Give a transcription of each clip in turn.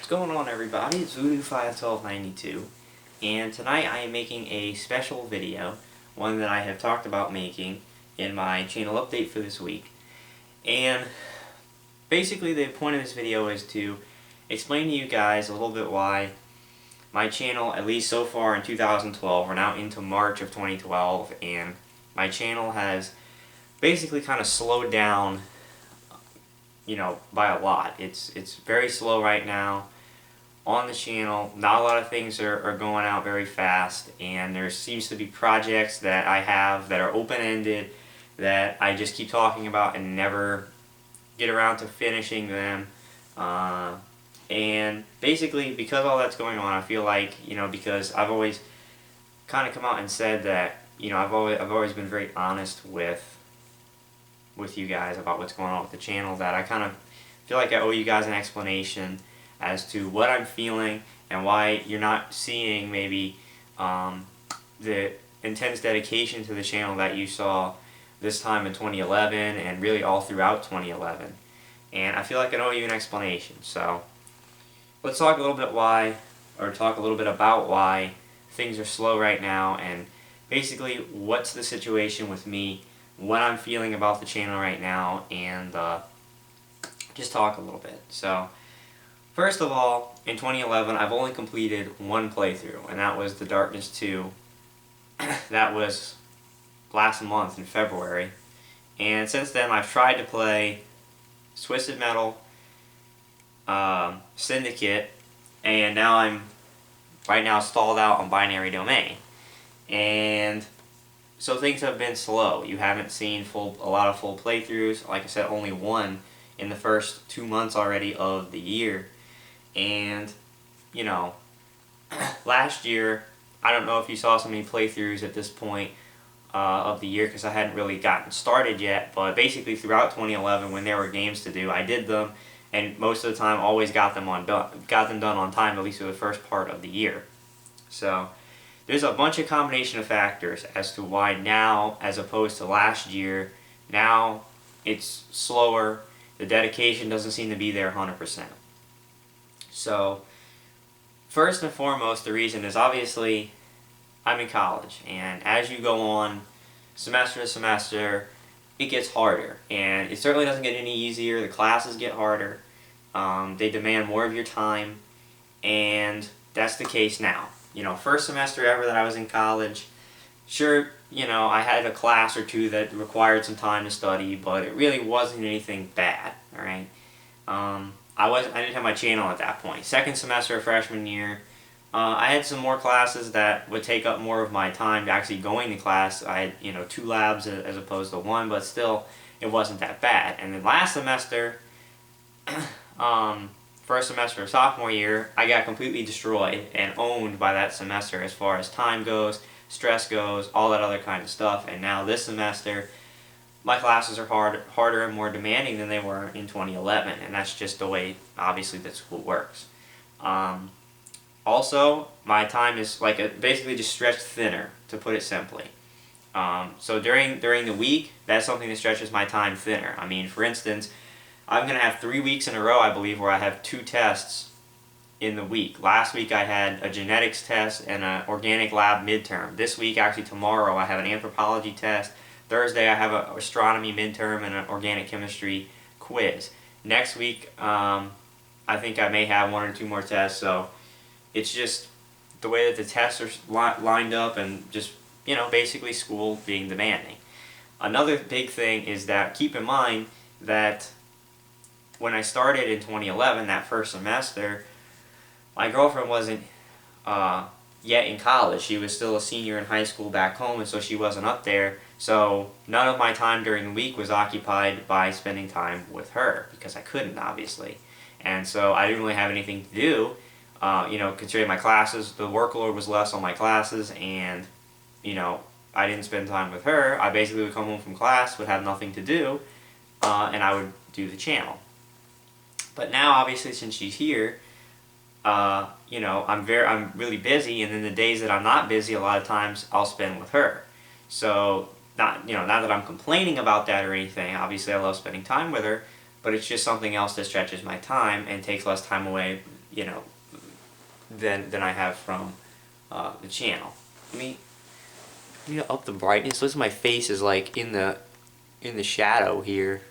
What's going on, everybody? It's Voodoo51292, and tonight I am making a special video, one that I have talked about making in my channel update for this week. And basically the point of this video is to explain to you guys a little bit why my channel, at least so far in 2012, we're now into March of 2012, and my channel has basically kind of slowed down, by a lot. It's very slow right now on the channel. Not a lot of things are going out very fast, and there seems to be projects that I have that are open-ended that I just keep talking about and never get around to finishing them. And basically, because all that's going on, I feel like, because I've always kind of come out and said that, I've always been very honest with you guys about what's going on with the channel, that I kind of feel like I owe you guys an explanation as to what I'm feeling and why you're not seeing maybe the intense dedication to the channel that you saw this time in 2011 and really all throughout 2011. And I feel like I owe you an explanation. So let's talk a little bit about why things are slow right now, and basically what's the situation with me, what I'm feeling about the channel right now, and just talk a little bit. So first of all, in 2011 I've only completed one playthrough, and that was the Darkness 2. That was last month in February, and since then I've tried to play Twisted Metal, Syndicate, and now I'm right now stalled out on Binary Domain. And so things have been slow. You haven't seen a lot of full playthroughs. Like I said, only one in the first 2 months already of the year. And, last year, I don't know if you saw so many playthroughs at this point of the year, because I hadn't really gotten started yet, but basically throughout 2011, when there were games to do, I did them, and most of the time always got them done on time, at least for the first part of the year. So there's a bunch of combination of factors as to why now, as opposed to last year, now it's slower. The dedication doesn't seem to be there 100%. So first and foremost, the reason is obviously I'm in college, and as you go on semester to semester, it gets harder, and it certainly doesn't get any easier. The classes get harder. They demand more of your time, and that's the case now. First semester ever that I was in college, sure, I had a class or two that required some time to study, but it really wasn't anything bad, alright? I didn't have my channel at that point. Second semester of freshman year, I had some more classes that would take up more of my time to actually going to class. I had, 2 labs as opposed to 1, but still, it wasn't that bad. And then last semester, first semester of sophomore year, I got completely destroyed and owned by that semester as far as time goes, stress goes, all that other kind of stuff. And now this semester, my classes are harder and more demanding than they were in 2011, and that's just the way, obviously, that school works. Also, my time is basically just stretched thinner, to put it simply. So during the week, that's something that stretches my time thinner. I mean, for instance, I'm going to have 3 weeks in a row, I believe, where I have 2 tests in the week. Last week I had a genetics test and an organic lab midterm. This week, actually tomorrow, I have an anthropology test. Thursday I have an astronomy midterm and an organic chemistry quiz. Next week, I think I may have 1 or 2 more tests, so it's just the way that the tests are lined up, and just, basically school being demanding. Another big thing is that, keep in mind that when I started in 2011, that first semester, my girlfriend wasn't yet in college. She was still a senior in high school back home, and so she wasn't up there. So none of my time during the week was occupied by spending time with her, because I couldn't, obviously. And so I didn't really have anything to do. Considering my classes, the workload was less on my classes, and, I didn't spend time with her. I basically would come home from class, would have nothing to do, and I would do the channel. But now, obviously, since she's here, I'm really busy, and then the days that I'm not busy, a lot of times I'll spend with her. So, not that I'm complaining about that or anything. Obviously, I love spending time with her, but it's just something else that stretches my time and takes less time away, you know, than I have from the channel. Let me up the brightness. Looks like my face is like in the shadow here.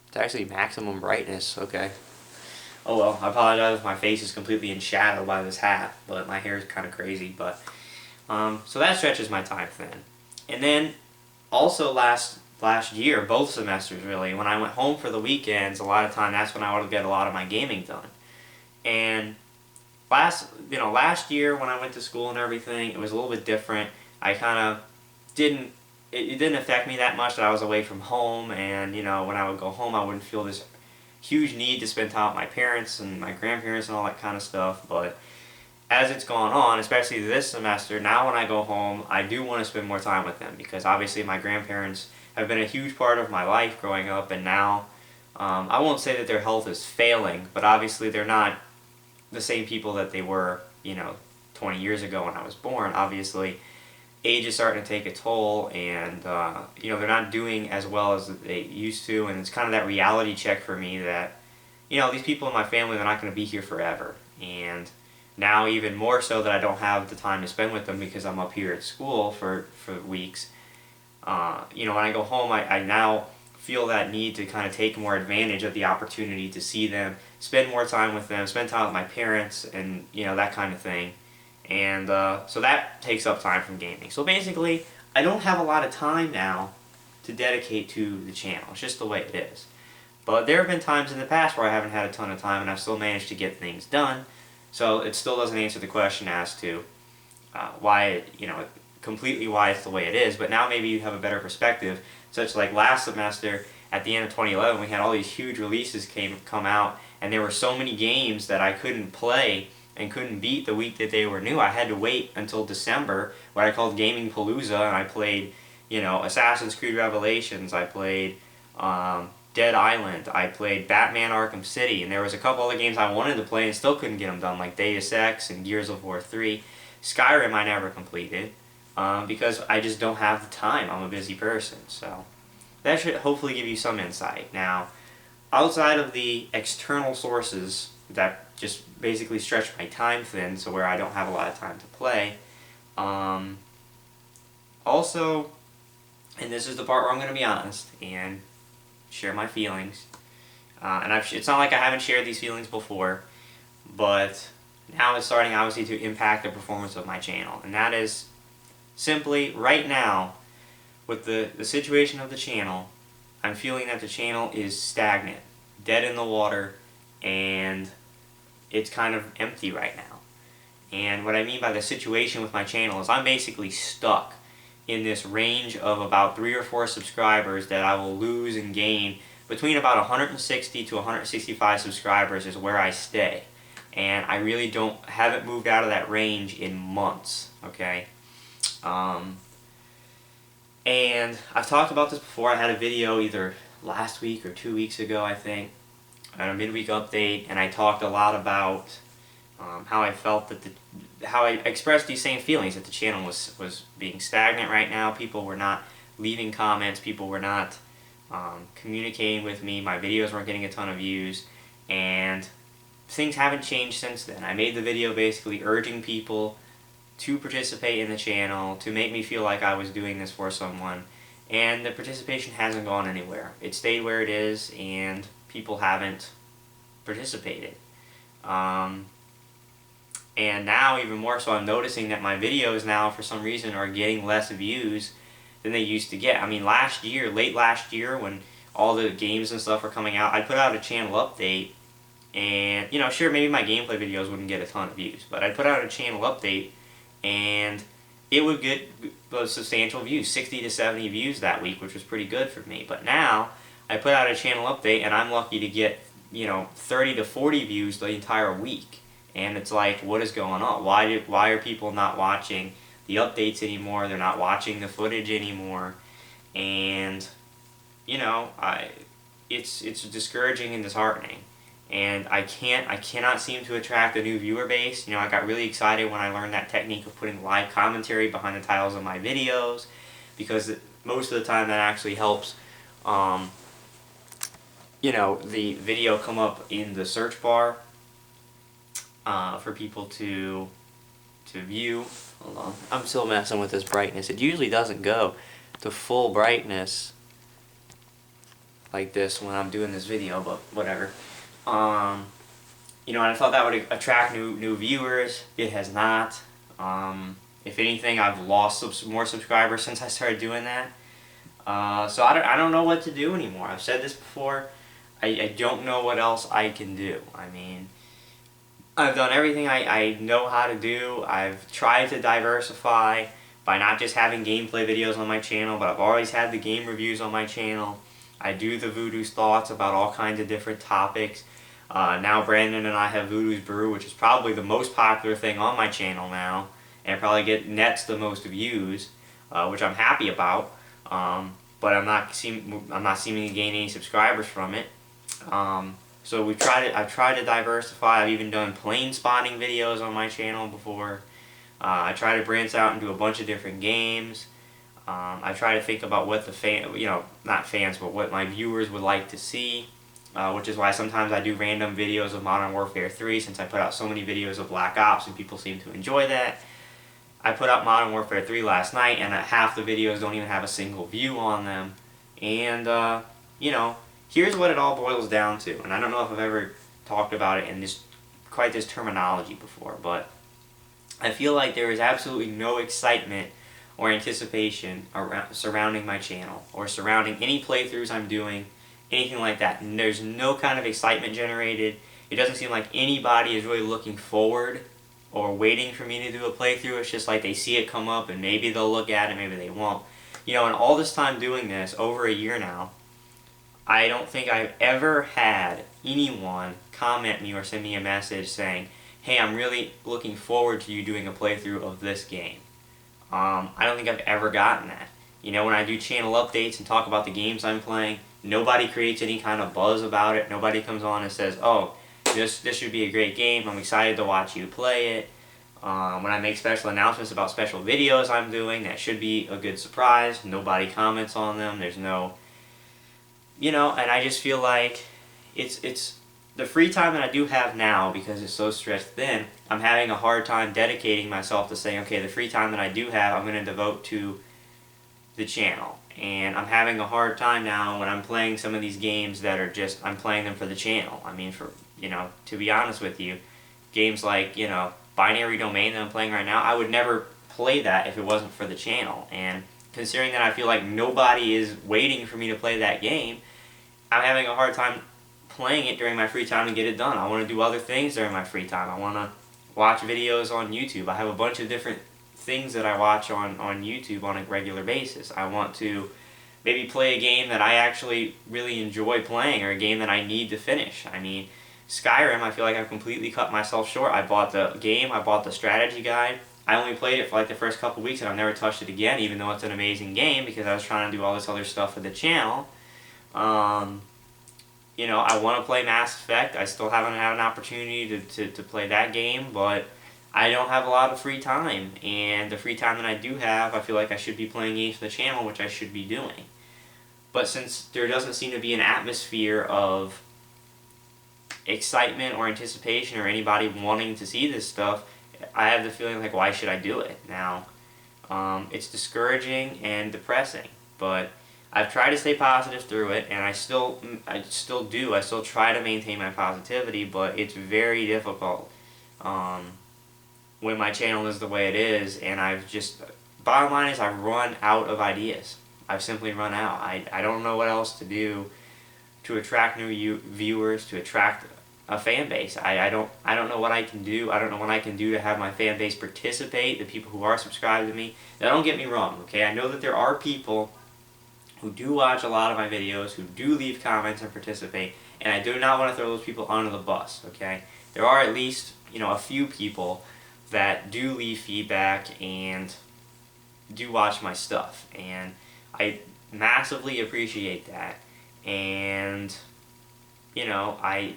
It's actually maximum brightness. Okay. Oh well, I apologize if my face is completely in shadow by this hat, but my hair is kind of crazy. But so that stretches my time thin. And then also last year, both semesters really, when I went home for the weekends, a lot of time that's when I would get a lot of my gaming done. And last year when I went to school and everything, it was a little bit different. I kind of didn't. It didn't affect me that much that I was away from home, and when I would go home, I wouldn't feel this huge need to spend time with my parents and my grandparents and all that kind of stuff. But as it's gone on, especially this semester, now when I go home, I do want to spend more time with them because obviously my grandparents have been a huge part of my life growing up, and now I won't say that their health is failing, but obviously they're not the same people that they were, 20 years ago when I was born. Obviously, age is starting to take a toll, and they're not doing as well as they used to, and it's kind of that reality check for me that these people in my family, they're not going to be here forever. And now even more so that I don't have the time to spend with them because I'm up here at school for weeks. When I go home, I now feel that need to kind of take more advantage of the opportunity to see them, spend more time with them, spend time with my parents, and that kind of thing. And so that takes up time from gaming. So basically, I don't have a lot of time now to dedicate to the channel. It's just the way it is. But there have been times in the past where I haven't had a ton of time and I've still managed to get things done. So it still doesn't answer the question as to why completely why it's the way it is. But now maybe you have a better perspective. Such like last semester at the end of 2011, we had all these huge releases come out, and there were so many games that I couldn't play and couldn't beat the week that they were new. I had to wait until December, what I called Gaming Palooza, and I played, Assassin's Creed Revelations. I played Dead Island. I played Batman Arkham City, and there was a couple other games I wanted to play and still couldn't get them done, like Deus Ex and Gears of War 3. Skyrim I never completed because I just don't have the time. I'm a busy person, so that should hopefully give you some insight. Now, outside of the external sources that just basically stretch my time thin, so where I don't have a lot of time to play, also, and this is the part where I'm going to be honest and share my feelings, and it's not like I haven't shared these feelings before, but now it's starting obviously to impact the performance of my channel, and that is simply right now with the situation of the channel. I'm feeling that the channel is stagnant, dead in the water, and it's kind of empty right now. And what I mean by the situation with my channel is I'm basically stuck in this range of about 3 or 4 subscribers that I will lose and gain. Between about 160 to 165 subscribers is where I stay. And I really haven't moved out of that range in months, okay? And I've talked about this before. I had a video either last week or 2 weeks ago, I think, on a midweek update, and I talked a lot about how I felt that how I expressed these same feelings that the channel was being stagnant right now. People were not leaving comments. People were not communicating with me. My videos weren't getting a ton of views, and things haven't changed since then. I made the video basically urging people to participate in the channel, to make me feel like I was doing this for someone, and the participation hasn't gone anywhere. It stayed where it is, and people haven't participated. And now, even more so, I'm noticing that my videos now, for some reason, are getting less views than they used to get. I mean, late last year, when all the games and stuff were coming out, I put out a channel update, and, sure, maybe my gameplay videos wouldn't get a ton of views, but I put out a channel update, and it would get substantial views, 60 to 70 views that week, which was pretty good for me. But now, I put out a channel update, and I'm lucky to get, 30 to 40 views the entire week. And it's like, what is going on? Why are people not watching the updates anymore? They're not watching the footage anymore. And, it's discouraging and disheartening. And I cannot seem to attract a new viewer base. I got really excited when I learned that technique of putting live commentary behind the titles of my videos, because most of the time that actually helps, the video come up in the search bar for people to view. Hold on, I'm still messing with this brightness. It usually doesn't go to full brightness like this when I'm doing this video, but whatever. You know, and I thought that would attract new viewers. It has not. If anything, I've lost more subscribers since I started doing that. So I don't know what to do anymore. I've said this before. I don't know what else I can do. I mean, I've done everything I know how to do. I've tried to diversify by not just having gameplay videos on my channel, but I've always had the game reviews on my channel. I do the Voodoo's Thoughts about all kinds of different topics. Now Brandon and I have Voodoo's Brew, which is probably the most popular thing on my channel now, and probably nets the most views, which I'm happy about. But I'm not seeming to gain any subscribers from it. So I've tried to diversify. I've even done plane spotting videos on my channel before. I try to branch out into a bunch of different games. I try to think about what the not fans, but what my viewers would like to see, which is why sometimes I do random videos of Modern Warfare 3, since I put out so many videos of Black Ops and people seem to enjoy that. I put out Modern Warfare 3 last night, and half the videos don't even have a single view on them. And, you know, here's what it all boils down to, and I don't know if I've ever talked about it in quite this terminology before, but I feel like there is absolutely no excitement or anticipation surrounding my channel, or surrounding any playthroughs I'm doing, anything like that. And there's no kind of excitement generated. It doesn't seem like anybody is really looking forward or waiting for me to do a playthrough. It's just like they see it come up and maybe they'll look at it, maybe they won't. You know, and all this time doing this, over a year now, I don't think I've ever had anyone comment me or send me a message saying, hey, I'm really looking forward to you doing a playthrough of this game. I don't think I've ever gotten that. You know, when I do channel updates and talk about the games I'm playing, nobody creates any kind of buzz about it. Nobody comes on and says, oh, this should be a great game. I'm excited to watch you play it. When I make special announcements about special videos I'm doing, that should be a good surprise. Nobody comments on them. There's no, you know, and I just feel like it's the free time that I do have now, because it's so stretched thin, I'm having a hard time dedicating myself to saying, okay, the free time that I do have, I'm going to devote to the channel. And I'm having a hard time now when I'm playing some of these games that are just, I'm playing them for the channel. I mean, to be honest with you, games like, Binary Domain that I'm playing right now, I would never play that if it wasn't for the channel. And considering that I feel like nobody is waiting for me to play that game, I'm having a hard time playing it during my free time and get it done. I want to do other things during my free time. I want to watch videos on YouTube. I have a bunch of different things that I watch on YouTube on a regular basis. I want to maybe play a game that I actually really enjoy playing, or a game that I need to finish. I mean, Skyrim, I feel like I've completely cut myself short. I bought the game, I bought the strategy guide. I only played it for like the first couple weeks, and I've never touched it again, even though it's an amazing game, because I was trying to do all this other stuff for the channel. I want to play Mass Effect. I still haven't had an opportunity to play that game, but I don't have a lot of free time. And the free time that I do have, I feel like I should be playing games for the channel, which I should be doing. But since there doesn't seem to be an atmosphere of excitement or anticipation or anybody wanting to see this stuff, I have the feeling like, why should I do it? Now, it's discouraging and depressing, but I've tried to stay positive through it, and I still do. I still try to maintain my positivity, but it's very difficult when my channel is the way it is, and bottom line is I've run out of ideas. I've simply run out. I don't know what else to do to attract new viewers, to attract a fan base. I don't know what I can do. I don't know what I can do to have my fan base participate, the people who are subscribed to me. Now, don't get me wrong, okay? I know that there are people who do watch a lot of my videos, who do leave comments and participate, and I do not want to throw those people under the bus, okay? There are at least, a few people that do leave feedback and do watch my stuff, and I massively appreciate that. And, I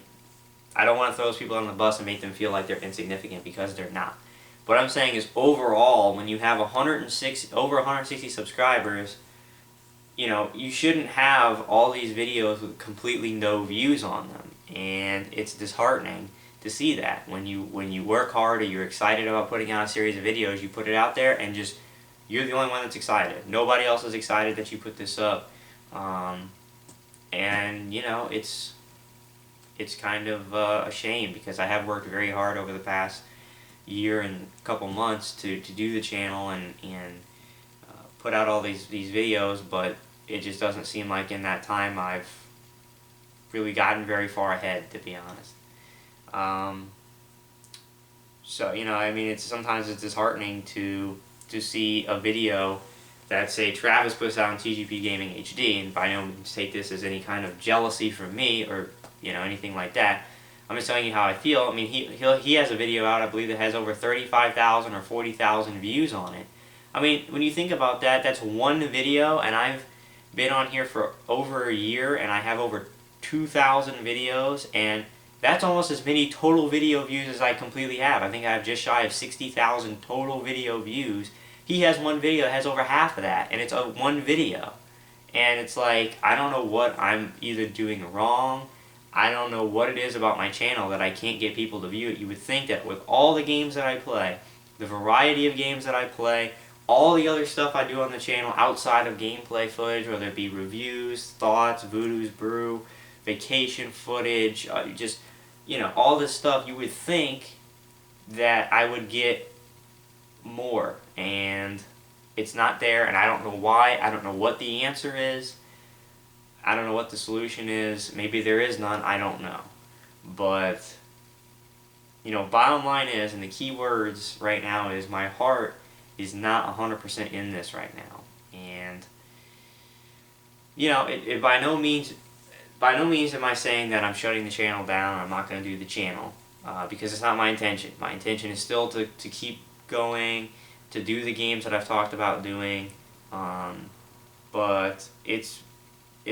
don't want to throw those people on the bus and make them feel like they're insignificant, because they're not. What I'm saying is, overall, when you have over 160 subscribers, you shouldn't have all these videos with completely no views on them. And it's disheartening to see that. When you work hard or you're excited about putting out a series of videos, you put it out there and just, you're the only one that's excited. Nobody else is excited that you put this up. And, you know, it's kind of a shame, because I have worked very hard over the past year and a couple months to do the channel and put out all these videos, but it just doesn't seem like in that time I've really gotten very far ahead, to be honest. So, you know, I mean, sometimes it's disheartening to see a video that, say, Travis puts out on TGP Gaming HD, and by no means take this as any kind of jealousy from me or, you know, anything like that. I'm just telling you how I feel. I mean, he has a video out, I believe, that has over 35,000 or 40,000 views on it. I mean, when you think about that, that's one video, and I've been on here for over a year, and I have over 2,000 videos, and that's almost as many total video views as I completely have. I think I have just shy of 60,000 total video views. He has one video that has over half of that, and it's one video. And it's like, I don't know what I'm either doing wrong. I don't know what it is about my channel that I can't get people to view it. You would think that with all the games that I play, the variety of games that I play, all the other stuff I do on the channel outside of gameplay footage, whether it be reviews, thoughts, Voodoo's Brew, vacation footage, just, you know, all this stuff, you would think that I would get more, and it's not there, and I don't know why. I don't know what the answer is. I don't know what the solution is. Maybe there is none. I don't know. But, you know, bottom line is, and the key words right now is, my heart is not 100% in this right now. And, you know, it by no means am I saying that I'm shutting the channel down, I'm not going to do the channel, because it's not my intention. My intention is still to keep going, to do the games that I've talked about doing, but it's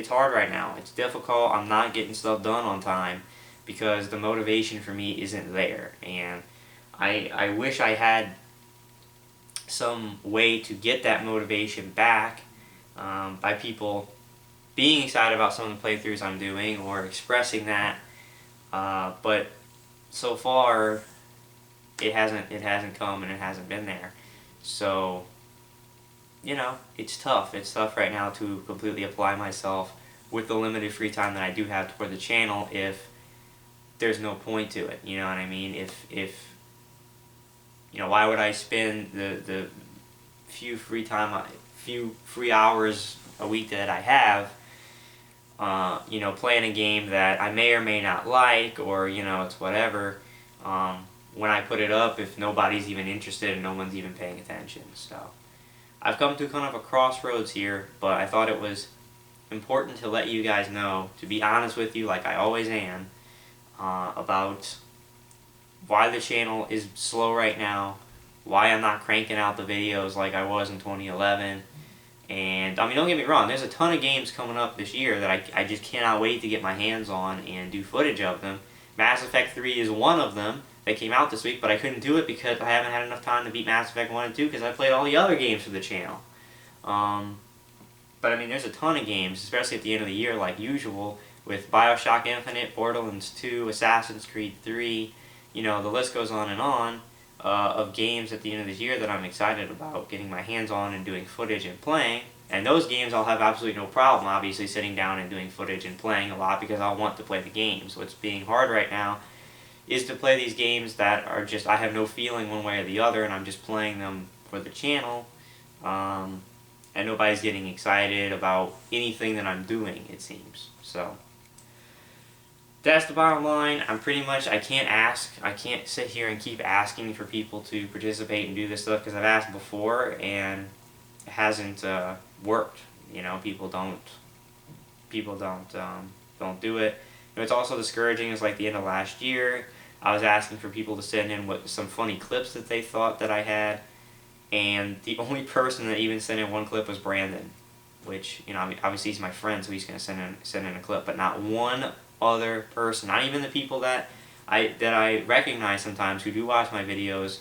hard right now. It's difficult. I'm not getting stuff done on time because the motivation for me isn't there, and I wish I had some way to get that motivation back by people being excited about some of the playthroughs I'm doing or expressing that, but so far it hasn't come, and it hasn't been there. So, you know, it's tough. It's tough right now to completely apply myself with the limited free time that I do have toward the channel if there's no point to it. You know what I mean? If you know, why would I spend the few free hours a week that I have, you know, playing a game that I may or may not like, or, you know, it's whatever, when I put it up, if nobody's even interested and no one's even paying attention. So I've come to kind of a crossroads here, but I thought it was important to let you guys know, to be honest with you like I always am, about why the channel is slow right now, why I'm not cranking out the videos like I was in 2011. And, I mean, don't get me wrong, there's a ton of games coming up this year that I just cannot wait to get my hands on and do footage of them. Mass Effect 3 is one of them that came out this week, but I couldn't do it because I haven't had enough time to beat Mass Effect 1 and 2 because I played all the other games for the channel. But, I mean, there's a ton of games, especially at the end of the year like usual, with Bioshock Infinite, Borderlands 2, Assassin's Creed 3, you know, the list goes on, of games at the end of this year that I'm excited about getting my hands on and doing footage and playing. And those games I'll have absolutely no problem, obviously, sitting down and doing footage and playing a lot because I want to play the games. What's being hard right now is to play these games that are just, I have no feeling one way or the other, and I'm just playing them for the channel, and nobody's getting excited about anything that I'm doing, it seems. So that's the bottom line. I can't sit here and keep asking for people to participate and do this stuff because I've asked before and it hasn't worked. You know, people don't do it. And it's also discouraging. It's like the end of last year. I was asking for people to send in some funny clips that they thought that I had, and the only person that even sent in one clip was Brandon, which, you know, obviously he's my friend, so he's going to send in a clip, but not one other person, not even the people that I recognize sometimes who do watch my videos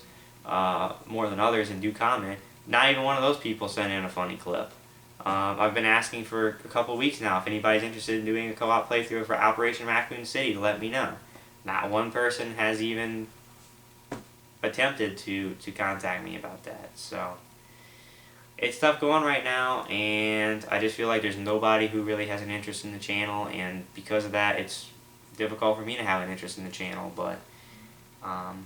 more than others and do comment. Not even one of those people sent in a funny clip. I've been asking for a couple weeks now if anybody's interested in doing a co-op playthrough for Operation Raccoon City to let me know. not one person has even attempted to contact me about that. So it's tough going right now, and I just feel like there's nobody who really has an interest in the channel, and because of that, it's difficult for me to have an interest in the channel. But I'm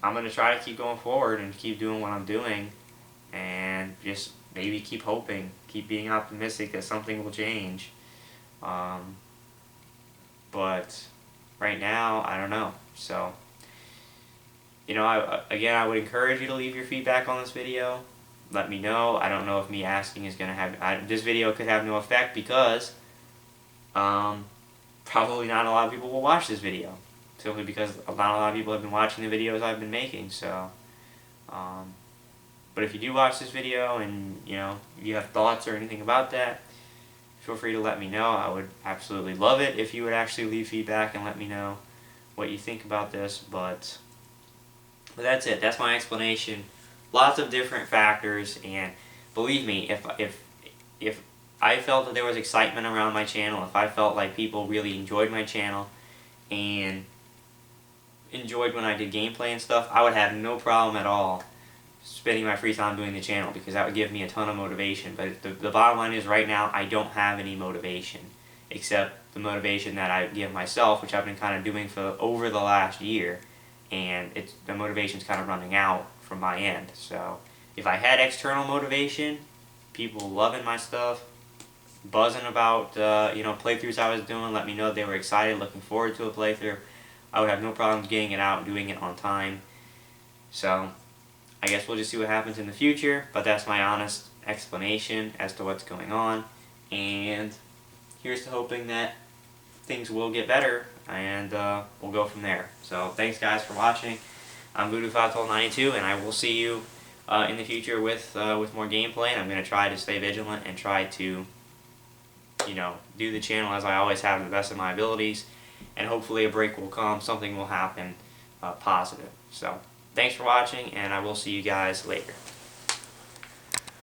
going to try to keep going forward and keep doing what I'm doing, and just maybe keep hoping, keep being optimistic that something will change. But right now, I don't know. So, you know, I would encourage you to leave your feedback on this video. Let me know. I don't know if me asking is going to have... this video could have no effect because probably not a lot of people will watch this video. Simply because not a lot of people have been watching the videos I've been making. So, but if you do watch this video and, you know, you have thoughts or anything about that, feel free to let me know. I would absolutely love it if you would actually leave feedback and let me know what you think about this. But that's it. That's my explanation. Lots of different factors, and believe me, if I felt that there was excitement around my channel, if I felt like people really enjoyed my channel and enjoyed when I did gameplay and stuff, I would have no problem at all spending my free time doing the channel, because that would give me a ton of motivation. But the bottom line is, right now I don't have any motivation except the motivation that I give myself, which I've been kind of doing for over the last year, and the motivation's kind of running out from my end. So if I had external motivation, people loving my stuff, buzzing about you know, playthroughs I was doing, let me know they were excited, looking forward to a playthrough, I would have no problem getting it out and doing it on time. So I guess we'll just see what happens in the future, but that's my honest explanation as to what's going on, and here's to hoping that things will get better, and we'll go from there. So thanks guys for watching. I'm Voodoo51292, and I will see you in the future with more gameplay, and I'm going to try to stay vigilant and try to, you know, do the channel as I always have to the best of my abilities, and hopefully a break will come, something will happen positive. So thanks for watching, and I will see you guys later.